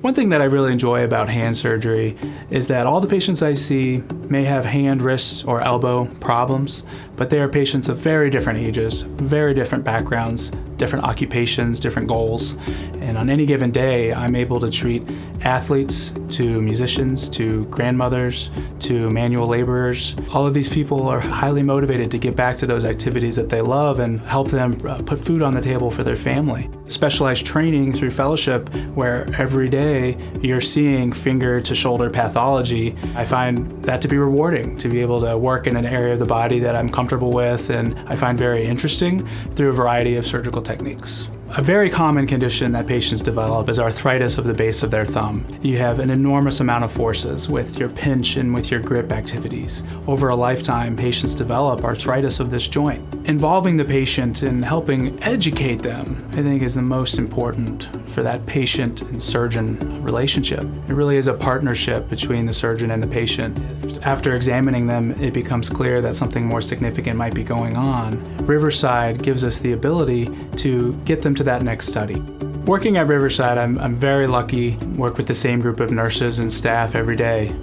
One thing that I really enjoy about hand surgery is that all the patients I see may have hand, wrist, or elbow problems, but they are patients of very different ages, very different backgrounds, different occupations, different goals. And on any given day, I'm able to treat athletes to musicians, to grandmothers, to manual laborers. All of these people are highly motivated to get back to those activities that they love and help them put food on the table for their family. Specialized training through fellowship, where every day you're seeing finger to shoulder pathology, I find that to be rewarding, to be able to work in an area of the body that I'm comfortable with and I find very interesting through a variety of surgical techniques. A very common condition that patients develop is arthritis of the base of their thumb. You have an enormous amount of forces with your pinch and with your grip activities. Over a lifetime, patients develop arthritis of this joint. Involving the patient and helping educate them, I think, is the most important for that patient and surgeon relationship. It really is a partnership between the surgeon and the patient. After examining them, it becomes clear that something more significant might be going on. Riverside gives us the ability to get them to that next study. Working at Riverside, I'm very lucky to work with the same group of nurses and staff every day.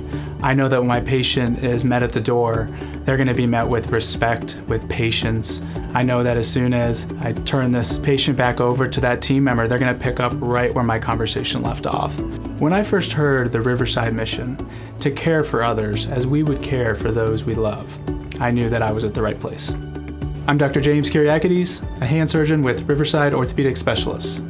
I know that when my patient is met at the door, they're going to be met with respect, with patience. I know that as soon as I turn this patient back over to that team member, they're going to pick up right where my conversation left off. When I first heard the Riverside mission, to care for others as we would care for those we love, I knew that I was at the right place. I'm Dr. James Kyriakedes, a hand surgeon with Riverside Orthopedic Specialists.